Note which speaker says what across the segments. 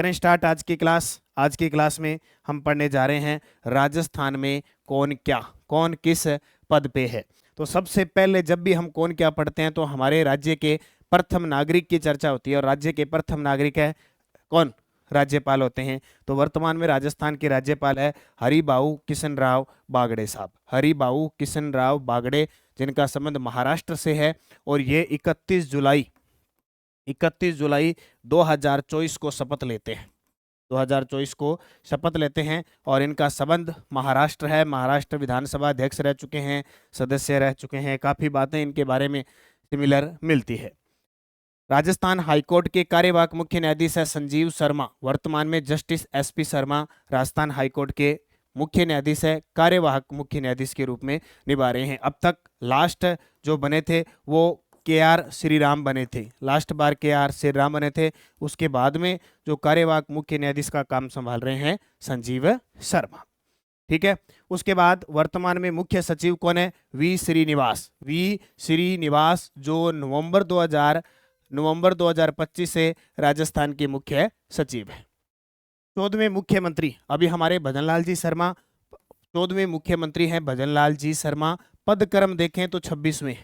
Speaker 1: करें स्टार्ट आज की क्लास। आज की क्लास में हम पढ़ने जा रहे हैं राजस्थान में कौन क्या, कौन किस पद पे है। तो सबसे पहले जब भी हम कौन क्या पढ़ते हैं तो हमारे राज्य के प्रथम नागरिक की चर्चा होती है, और राज्य के प्रथम नागरिक है कौन? राज्यपाल होते हैं। तो वर्तमान में राजस्थान के राज्यपाल है हरिबाऊ किशनराव बागड़े साहब, हरिबाऊ किशनराव बागड़े, जिनका संबंध महाराष्ट्र से है। और ये 31 जुलाई 2024 को शपथ लेते हैं, 2024 को शपथ लेते हैं। और इनका संबंध महाराष्ट्र है, महाराष्ट्र विधानसभा अध्यक्ष रह चुके हैं, सदस्य रह चुके हैं। काफ़ी बातें इनके बारे में सिमिलर मिलती है। राजस्थान हाईकोर्ट के कार्यवाहक मुख्य न्यायाधीश है संजीव शर्मा, वर्तमान में justice SP Sharma Rajasthan high court के मुख्य न्यायाधीश है, कार्यवाहक मुख्य न्यायाधीश के रूप में निभा रहे हैं। अब तक लास्ट जो बने थे वो के.आर. श्रीराम बने थे, लास्ट बार के.आर. श्रीराम बने थे। उसके बाद में जो कार्यवाहक मुख्य न्यायाधीश का काम संभाल रहे हैं संजीव शर्मा, ठीक है। उसके बाद वर्तमान में मुख्य सचिव कौन है? वी श्रीनिवास, जो नवंबर 2025 से राजस्थान के मुख्य सचिव है। 14वें मुख्यमंत्री अभी हमारे भजनलाल जी शर्मा, 14वें मुख्यमंत्री हैं भजनलाल जी शर्मा। पद क्रम देखें तो 26वें,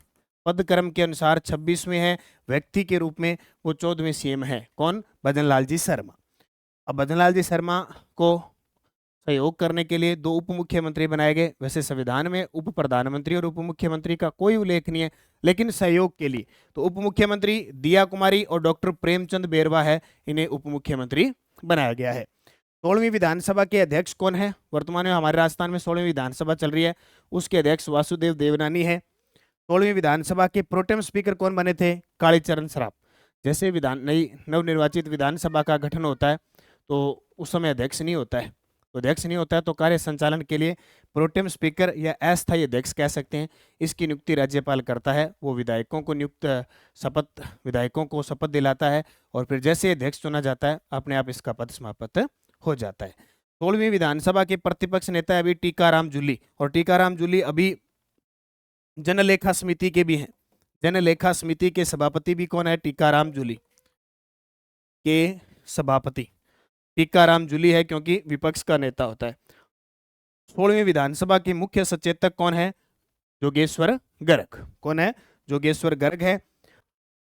Speaker 1: पद क्रम के अनुसार 26वें हैं। व्यक्ति के रूप में वो 14वें सीएम है। कौन? भजनलाल जी शर्मा। अब भजनलाल जी शर्मा को सहयोग करने के लिए 2 उप मुख्यमंत्री बनाए गए। वैसे संविधान में उप प्रधानमंत्री और उप मुख्यमंत्री का कोई उल्लेख नहीं है, लेकिन सहयोग के लिए तो उप मुख्यमंत्री दिया कुमारी और डॉक्टर प्रेमचंद बेरवा है, इन्हें उप मुख्यमंत्री बनाया गया है। 16वीं विधानसभा के अध्यक्ष कौन है? वर्तमान में हमारे राजस्थान में 16वीं विधानसभा चल रही है, उसके अध्यक्ष वासुदेव देवनानी है। 16वीं विधानसभा के प्रोटेम स्पीकर कौन बने थे? कालीचरण सराफ। जैसे नई नवनिर्वाचित विधानसभा का गठन होता है तो उस समय अध्यक्ष नहीं होता है, तो अध्यक्ष नहीं होता है तो कार्य संचालन के लिए प्रोटेम स्पीकर या अस्थायी अध्यक्ष कह सकते हैं, इसकी नियुक्ति राज्यपाल करता है। वो विधायकों को शपथ दिलाता है, और फिर जैसे अध्यक्ष चुना जाता है अपने आप इसका पद समाप्त हो जाता है। 16वीं विधानसभा के प्रतिपक्ष नेता है अभी टीकाराम जूली, और टीकाराम जूली अभी जनलेखा समिति के भी हैं। जनलेखा समिति के सभापति भी कौन है? टीकाराम जूली के सभापति टीकाराम जूली है, क्योंकि विपक्ष का नेता होता है। 16वीं विधानसभा के मुख्य सचेतक कौन है? जोगेश्वर गर्ग। कौन है? जोगेश्वर गर्ग है।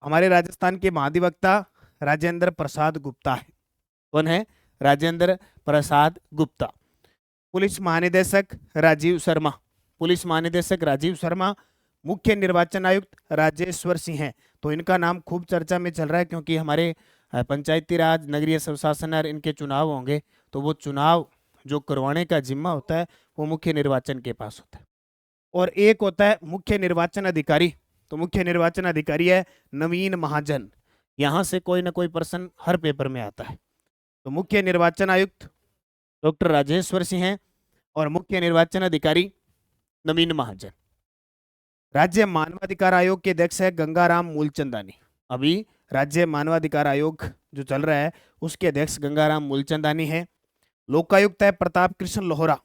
Speaker 1: हमारे राजस्थान के महाधिवक्ता राजेंद्र प्रसाद गुप्ता है। कौन है? राजेंद्र प्रसाद गुप्ता। पुलिस महानिदेशक राजीव शर्मा, पुलिस महानिदेशक राजीव शर्मा। मुख्य निर्वाचन आयुक्त राजेश्वर सिंह हैं। तो इनका नाम खूब चर्चा में चल रहा है, क्योंकि हमारे पंचायती राज, नगरीय स्वशासन और इनके चुनाव होंगे, तो वो चुनाव जो करवाने का जिम्मा होता है वो मुख्य निर्वाचन के पास होता है। और एक होता है मुख्य निर्वाचन अधिकारी, तो मुख्य निर्वाचन अधिकारी है नवीन महाजन। यहाँ से कोई ना कोई पर्सन हर पेपर में आता है। तो मुख्य निर्वाचन आयुक्त डॉक्टर राजेश्वर सिंह हैं और मुख्य निर्वाचन अधिकारी नवीन महाजन। राज्य मानवाधिकार आयोग के अध्यक्ष है गंगाराम मूलचंदानी। अभी राज्य मानवाधिकार आयोग जो चल रहा है उसके अध्यक्ष गंगाराम मूलचंदानी है। लोकायुक्त है प्रताप कृष्ण लोहरा,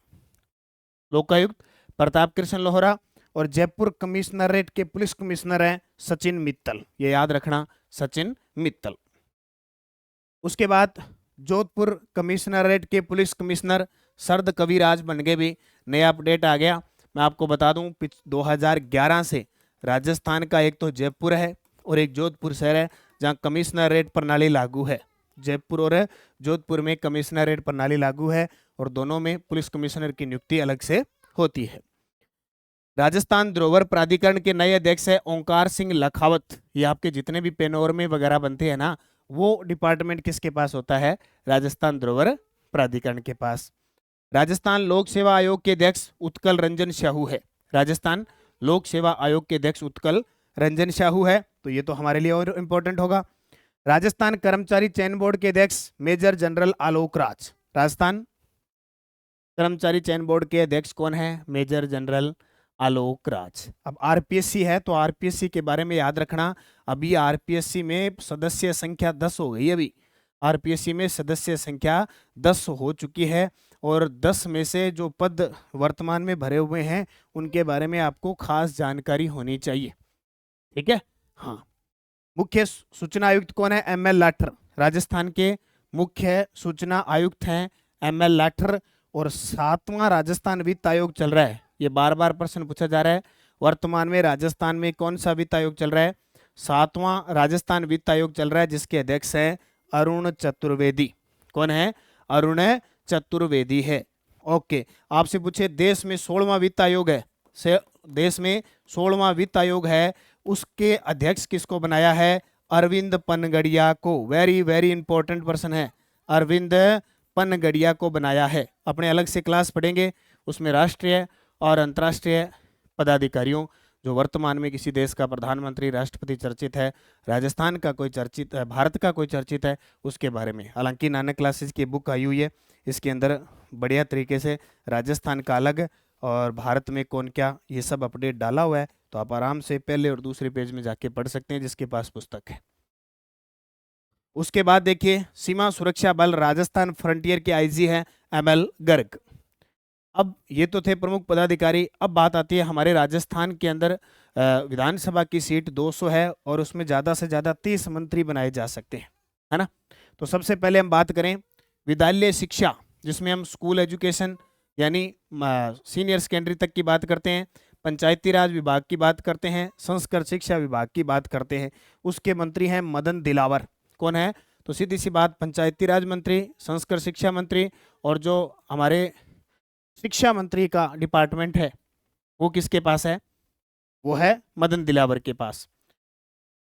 Speaker 1: लोकायुक्त प्रताप कृष्ण लोहरा। और जयपुर कमिश्नरेट के पुलिस कमिश्नर हैं सचिन मित्तल, ये याद रखना, सचिन मित्तल। उसके बाद जोधपुर कमिश्नरेट के पुलिस कमिश्नर शरद कविराज बन गए। भी नया अपडेट आ गया, मैं आपको बता दूं 2011 से राजस्थान का एक तो जयपुर है और एक जोधपुर शहर है जहां कमिश्नरेट प्रणाली लागू है। जयपुर और जोधपुर में कमिश्नरेट प्रणाली लागू है, और दोनों में पुलिस कमिश्नर की नियुक्ति अलग से होती है। राजस्थान धरोहर प्राधिकरण के नए अध्यक्ष है ओंकार सिंह लखावत। ये आपके जितने भी पेनोरमे वगैरह बनते हैं ना, वो डिपार्टमेंट किसके पास होता है? राजस्थान धरोहर प्राधिकरण के पास। राजस्थान लोक सेवा आयोग के अध्यक्ष उत्कल रंजन साहू है। राजस्थान लोक सेवा आयोग के अध्यक्ष उत्कल रंजन साहू है, तो ये तो हमारे लिए और इंपॉर्टेंट होगा। राजस्थान कर्मचारी चयन बोर्ड के अध्यक्ष मेजर जनरल आलोक राज। राजस्थान कर्मचारी चयन बोर्ड के अध्यक्ष कौन है? Major general Alok Raj. अब आरपीएससी है, तो आरपीएससी के बारे में याद रखना, अभी आरपीएससी में सदस्य संख्या 10 हो गई। अभी आरपीएससी में सदस्य संख्या 10 हो चुकी है, और 10 में से जो पद वर्तमान में भरे हुए हैं उनके बारे में आपको खास जानकारी होनी चाहिए, ठीक है। हाँ, मुख्य सूचना आयुक्त कौन है? एमएल लाठर, राजस्थान के मुख्य सूचना आयुक्त हैं ML लाठर। और 7वां राजस्थान वित्त आयोग चल रहा है, ये बार बार प्रश्न पूछा जा रहा है। वर्तमान में राजस्थान में कौन सा वित्त आयोग चल रहा है? 7वां राजस्थान वित्त आयोग चल रहा है, जिसके अध्यक्ष हैं अरुण चतुर्वेदी। कौन है? अरुण चतुर्वेदी है। ओके, आपसे पूछे देश में 16वां वित्त आयोग है, देश में 16वां वित्त आयोग है, उसके अध्यक्ष किसको बनाया है? अरविंद पनगड़िया को। वेरी वेरी इंपॉर्टेंट पर्सन है, अरविंद पनगड़िया को बनाया है। अपने अलग से क्लास पढ़ेंगे, उसमें राष्ट्रीय और अंतर्राष्ट्रीय पदाधिकारियों, जो वर्तमान में किसी देश का प्रधानमंत्री, राष्ट्रपति चर्चित है, राजस्थान का कोई चर्चित है, भारत का कोई चर्चित है, उसके बारे में। हालांकि नानक क्लासेस की बुक आई हुई है, इसके अंदर बढ़िया तरीके से राजस्थान का अलग और भारत में कौन क्या, ये सब अपडेट डाला हुआ है, तो आप आराम से पहले और दूसरे पेज में जाके पढ़ सकते हैं, जिसके पास पुस्तक है। उसके बाद देखिए, सीमा सुरक्षा बल राजस्थान फ्रंटियर के आईजी हैं ML गर्ग। अब ये तो थे प्रमुख पदाधिकारी। अब बात आती है हमारे राजस्थान के अंदर विधानसभा की सीट 200 है और उसमें ज़्यादा से ज़्यादा 30 मंत्री बनाए जा सकते हैं, है ना। तो सबसे पहले हम बात करें विद्यालय शिक्षा, जिसमें हम स्कूल एजुकेशन यानी सीनियर सेकेंडरी तक की बात करते हैं, पंचायती राज विभाग की बात करते हैं, संस्कृत शिक्षा विभाग की बात करते हैं। उसके मंत्री हैं मदन दिलावर। कौन है? तो सीधी सी बात, पंचायती राज मंत्री, संस्कृत शिक्षा मंत्री, और जो हमारे शिक्षा मंत्री का डिपार्टमेंट है वो किसके पास है? वो है मदन दिलावर के पास।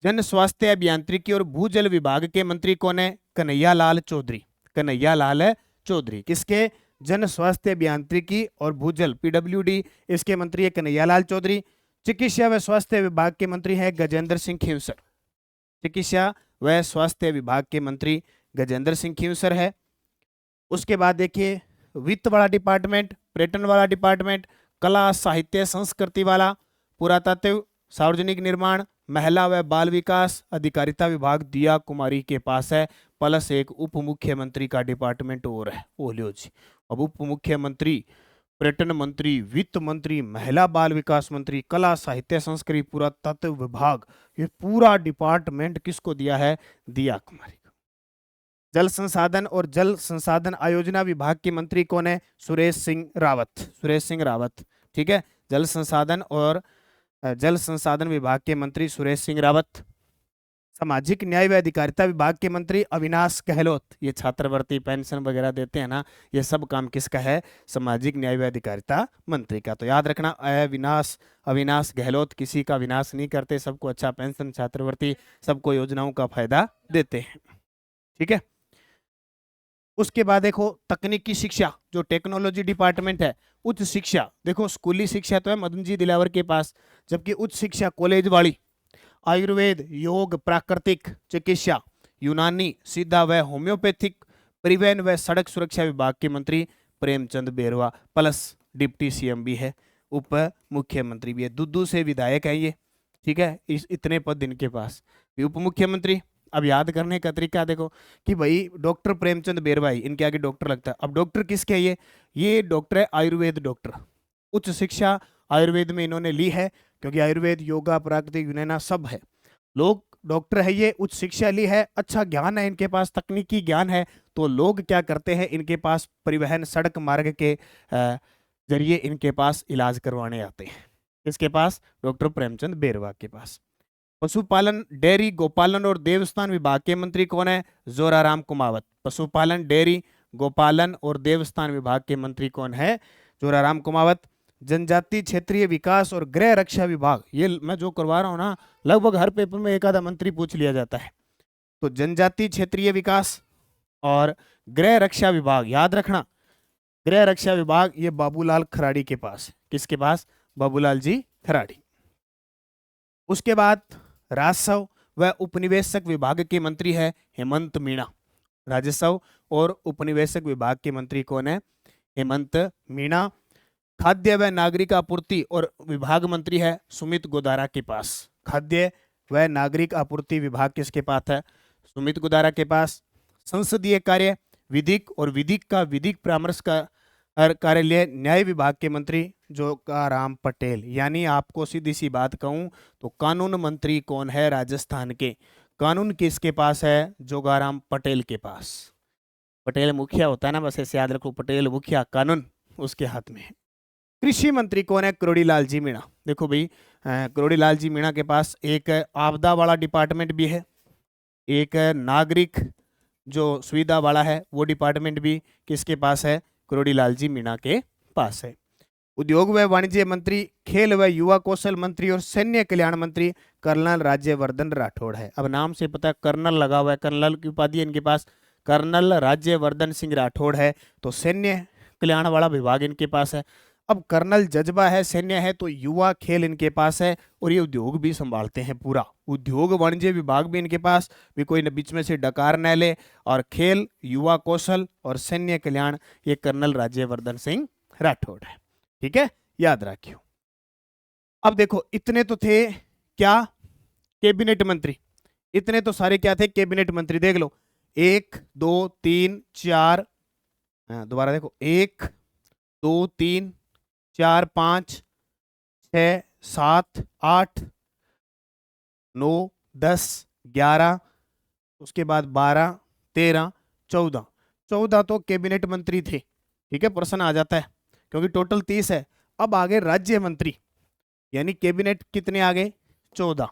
Speaker 1: जन स्वास्थ्य अभियांत्रिकी और भूजल विभाग के मंत्री कौन है? कन्हैया लाल चौधरी। कन्हैया लाल चौधरी किसके? जन स्वास्थ्य अभियांत्रिकी और भूजल PWD, इसके मंत्री है कन्हैया लाल चौधरी। चिकित्सा व स्वास्थ्य विभाग के मंत्री हैं गजेंद्र सिंह खींवसर। चिकित्सा व स्वास्थ्य विभाग के मंत्री गजेंद्र सिंह खींवसर है। उसके बाद देखिए वित्त वाला डिपार्टमेंट, पर्यटन वाला डिपार्टमेंट, कला साहित्य संस्कृति वाला, पुरातत्व, सार्वजनिक निर्माण, महिला व बाल विकास, अधिकारिता विभाग दिया कुमारी के पास है, प्लस एक उप मुख्यमंत्री का डिपार्टमेंट और है, ओलियो जी। अब उप मुख्यमंत्री, पर्यटन मंत्री, वित्त मंत्री, महिला बाल विकास मंत्री, कला साहित्य संस्कृति, पुरातत्व विभाग, ये पूरा डिपार्टमेंट किसको दिया है? दिया कुमारी को। जल संसाधन और जल संसाधन आयोजना विभाग के मंत्री कौन है? सुरेश सिंह रावत। सुरेश सिंह रावत, ठीक है। जल संसाधन और जल संसाधन विभाग के मंत्री सुरेश सिंह रावत। सामाजिक न्याय व अधिकारिता विभाग के मंत्री अविनाश गहलोत। ये छात्रवृत्ति पेंशन वगैरह देते हैं ना, ये सब काम किसका है? सामाजिक न्याय व अधिकारिता मंत्री का। तो याद रखना, अविनाश गहलोत किसी का विनाश नहीं करते, सबको अच्छा पेंशन, छात्रवृत्ति, सबको योजनाओं का फायदा देते हैं, ठीक है। उसके बाद देखो तकनीकी शिक्षा, जो टेक्नोलॉजी डिपार्टमेंट है। उच्च शिक्षा, देखो स्कूली शिक्षा तो है मदन जी दिलावर के पास, जबकि उच्च शिक्षा कॉलेज वाली आयुर्वेद, योग, प्राकृतिक चिकित्सा, यूनानी, सीधा व होम्योपैथिक, परिवहन व सड़क सुरक्षा विभाग के मंत्री प्रेमचंद बेरवा, प्लस डिप्टी CM भी है, उप मुख्यमंत्री भी है, दूदू से विधायक है ये, ठीक है। इतने पद इनके पास, उप मुख्यमंत्री। अब याद करने का तरीका देखो कि भाई डॉक्टर प्रेमचंद बेरवा, इनके आगे डॉक्टर लगता है। अब डॉक्टर किसके है? ये डॉक्टर है आयुर्वेद डॉक्टर। उच्च शिक्षा आयुर्वेद में इन्होंने ली है, क्योंकि आयुर्वेद, योगा, प्राकृतिक, यूनाना सब है। लोग डॉक्टर है, ये उच्च शिक्षा ली है, अच्छा ज्ञान है इनके पास, तकनीकी ज्ञान है। तो लोग क्या करते हैं, इनके पास परिवहन, सड़क मार्ग के जरिए इनके पास इलाज करवाने आते हैं। इसके पास डॉक्टर प्रेमचंद बेरवा के पास। पशुपालन, डेयरी, गोपालन और देवस्थान विभाग के मंत्री कौन है? जोराराम कुमावत। पशुपालन, डेयरी, गोपालन और देवस्थान विभाग के मंत्री कौन है? जोराराम कुमावत। जनजाति क्षेत्रीय विकास और गृह रक्षा विभाग, ये मैं जो करवा रहा हूँ ना, लगभग हर पेपर में एक आधा मंत्री पूछ लिया जाता है। तो जनजाति क्षेत्रीय विकास और गृह रक्षा विभाग, याद रखना, गृह रक्षा विभाग ये बाबूलाल खराड़ी के पास। किसके पास? बाबूलाल जी खराड़ी। उसके बाद राजस्व व उपनिवेशक विभाग के मंत्री है हेमंत मीणा। राजस्व और उपनिवेशक विभाग के मंत्री कौन है? हेमंत मीणा। खाद्य व नागरिक आपूर्ति और विभाग मंत्री है सुमित गोदारा के पास। खाद्य व नागरिक आपूर्ति विभाग किसके पास है? सुमित गोदारा के पास। संसदीय कार्य, विधिक और विधिक का विधिक परामर्श का कार्यालय न्याय विभाग के मंत्री जोगाराम पटेल। यानी आपको सीधी सी बात कहूं तो कानून मंत्री कौन है राजस्थान के? कानून किसके पास है? जोगाराम पटेल के पास। पटेल मुखिया होता है ना, बस ऐसे याद रखो, पटेल मुखिया कानून उसके हाथ में है। कृषि मंत्री कौन है? करोड़ीलाल जी मीणा। देखो भाई, करोड़ीलाल जी मीणा के पास एक आपदा वाला डिपार्टमेंट भी है, एक नागरिक जो सुविधा वाला है वो डिपार्टमेंट भी किसके पास है? करोड़ीलाल जी मीणा के पास है। उद्योग व वाणिज्य मंत्री, खेल व युवा कौशल मंत्री और सैन्य कल्याण मंत्री कर्नल राज्यवर्धन राठौड़ है। अब नाम से पता कर्नल लगा हुआ है, कर्नल की उपाधि है इनके पास, कर्नल राज्यवर्धन सिंह राठौड़ है। तो सैन्य कल्याण वाला विभाग इनके पास है। अब कर्नल जज्बा है, सैन्य है, तो युवा खेल इनके पास है, और ये उद्योग भी संभालते हैं पूरा, उद्योग वाणिज्य विभाग भी इनके पास, भी कोई बीच में से डकार न ले। और खेल, युवा कौशल और सैन्य कल्याण, ये कर्नल राज्यवर्धन सिंह राठौड़ है। ठीक है, याद रखियो। अब देखो, इतने तो थे क्या? कैबिनेट मंत्री। इतने तो सारे क्या थे? कैबिनेट मंत्री। देख लो, 1 2 3 4, दोबारा देखो, 1 2 3 4 5 6 7 8 9 10 11, उसके बाद 12 13 14, 14 तो कैबिनेट मंत्री थे। ठीक है, प्रश्न आ जाता है क्योंकि टोटल 30 है। अब आगे राज्य मंत्री, यानी कैबिनेट कितने आ गए? 14।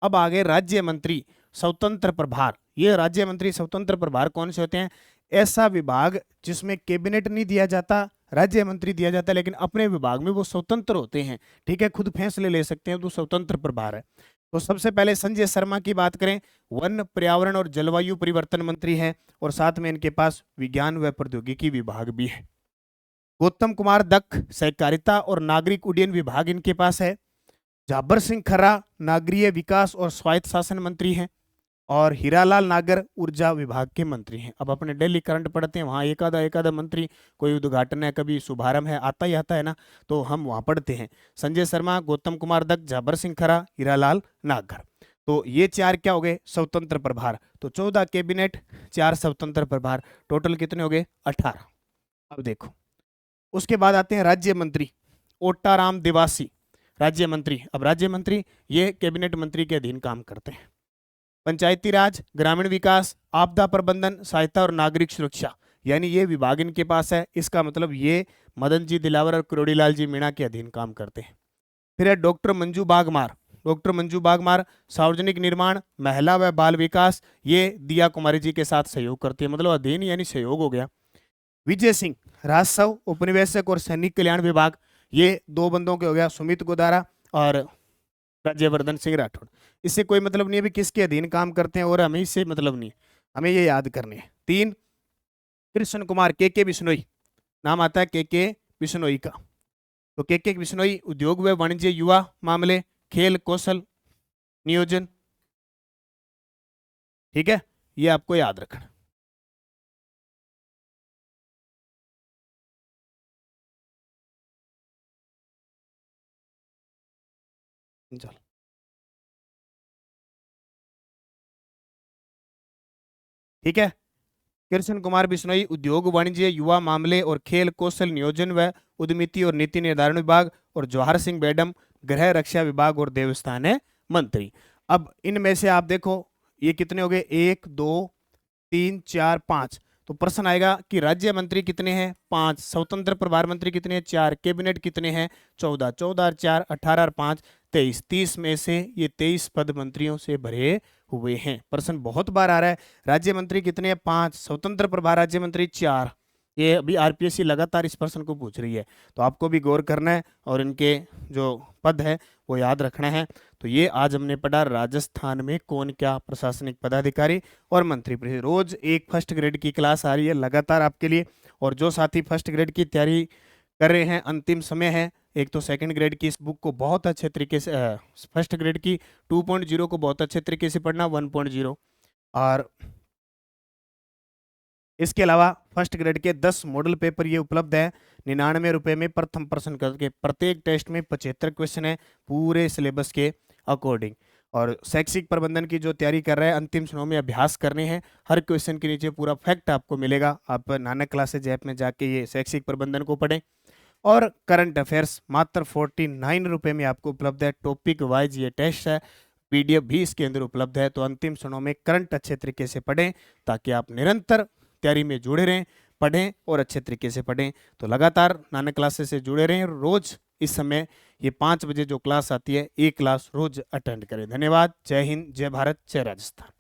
Speaker 1: अब आगे राज्य मंत्री स्वतंत्र प्रभार। ये राज्य मंत्री स्वतंत्र प्रभार कौन से होते हैं? ऐसा विभाग जिसमें कैबिनेट नहीं दिया जाता, राज्य मंत्री दिया जाता है, लेकिन अपने विभाग में वो स्वतंत्र होते हैं। ठीक है, खुद फैसले ले सकते हैं, तो स्वतंत्र प्रभार है। तो सबसे पहले संजय शर्मा की बात करें, वन, पर्यावरण और जलवायु परिवर्तन मंत्री हैं, और साथ में इनके पास विज्ञान व प्रौद्योगिकी विभाग भी है। गौतम कुमार दक्ख, सहकारिता और नागरिक उड्डयन विभाग इनके पास है। जाबर सिंह खरा, नागरीय विकास और स्वायत्त शासन मंत्री हैं। और हीरालाल नागर, ऊर्जा विभाग के मंत्री हैं। अब अपने डेली करंट पढ़ते हैं, वहाँ एक आधा मंत्री, कोई उद्घाटन है, कभी शुभारंभ है, आता ही आता है ना, तो हम वहाँ पढ़ते हैं। संजय शर्मा, गौतम कुमार दत्त, जाबर सिंह खरा, हीरालाल नागर। तो ये 4 क्या हो गए? स्वतंत्र प्रभार। तो 14 कैबिनेट, 4 स्वतंत्र प्रभार, टोटल कितने हो गए? 18। अब देखो, उसके बाद आते हैं राज्य मंत्री। ओटाराम देवासी राज्य मंत्री। अब राज्य मंत्री ये कैबिनेट मंत्री के अधीन काम करते हैं। पंचायती राज, ग्रामीण विकास, आपदा प्रबंधन, सहायता और नागरिक सुरक्षा, यानी ये विभाग इनके पास है। इसका मतलब ये मदन जी दिलावर और करोड़ीलाल जी मीणा के अधीन काम करते हैं। फिर है डॉक्टर मंजू बागमार। डॉक्टर मंजू बागमार सार्वजनिक निर्माण, महिला व बाल विकास, ये दिया कुमारी जी के साथ सहयोग करती है, मतलब अधीन यानी सहयोग हो गया। विजय सिंह, राजस्व, उपनिवेशक और सैनिक कल्याण विभाग, ये 2 बंदों के हो गया, सुमित गोदारा और राज्यवर्धन सिंह राठौड़। इससे कोई मतलब नहीं है भी किसके अधीन काम करते हैं, और हमें इससे मतलब नहीं है, हमें ये याद करने हैं। 3, कृष्ण कुमार के बिश्नोई, नाम आता है के बिश्नोई का। तो के बिश्नोई उद्योग व वाणिज्य, युवा मामले, खेल कौशल नियोजन। ठीक है, ये आपको याद रखना। चल, ठीक है। कृष्ण कुमार बिश्नोई उद्योग वाणिज्य, युवा मामले और खेल कौशल नियोजन व उद्यमिति और नीति निर्धारण विभाग, और जवाहर सिंह बेडम गृह रक्षा विभाग और देवस्थान है मंत्री। अब इनमें से आप देखो ये कितने हो गए? 1 2 3 4 5। तो प्रश्न आएगा कि राज्य मंत्री कितने हैं? 5। स्वतंत्र प्रभार मंत्री कितने हैं? 4। कैबिनेट कितने हैं? 14। 14 और 4 18 और 5 23। 30 में से ये 23 पद मंत्रियों से भरे हुए हैं। प्रश्न बहुत बार आ रहा है। राज्य मंत्री कितने हैं? 5। स्वतंत्र प्रभार राज्य मंत्री 4। ये अभी आरपीएससी लगातार इस प्रश्न को पूछ रही है, तो आपको भी गौर करना है और इनके जो पद है वो याद रखना है। तो ये आज हमने पढ़ा राजस्थान में कौन क्या प्रशासनिक पदाधिकारी और मंत्री। रोज एक फर्स्ट ग्रेड की क्लास आ रही है लगातार आपके लिए, और जो साथी फर्स्ट ग्रेड की तैयारी कर रहे हैं, अंतिम समय है। एक तो सेकंड ग्रेड की इस बुक को बहुत अच्छे तरीके से, फर्स्ट ग्रेड की 2.0 को बहुत अच्छे तरीके से पढ़ना, 1.0, और इसके अलावा फर्स्ट ग्रेड के 10 मॉडल पेपर ये उपलब्ध है 99 रुपए में, प्रथम प्रश्न करके। प्रत्येक टेस्ट में 75 क्वेश्चन है पूरे सिलेबस के अकॉर्डिंग। और शैक्षिक प्रबंधन की जो तैयारी कर रहे हैं, अंतिम क्षणों में अभ्यास करने हैं, हर क्वेश्चन के नीचे पूरा फैक्ट आपको मिलेगा। आप नानक क्लासेज ऐप में जाके ये शैक्षिक प्रबंधन को पढ़ें। और करंट अफेयर्स मात्र 49 रुपए में आपको उपलब्ध है। टॉपिक वाइज ये टेस्ट है, पीडीएफ भी इसके अंदर उपलब्ध है। तो अंतिम क्षणों में करंट अच्छे तरीके से पढ़ें ताकि आप निरंतर तैयारी में जुड़े रहें, पढ़ें और अच्छे तरीके से पढ़ें। तो लगातार नानक क्लासेस से जुड़े रहें। रोज इस समय ये 5 बजे जो क्लास आती है, एक क्लास रोज अटेंड करें। धन्यवाद। जय हिंद, जय भारत, जय राजस्थान।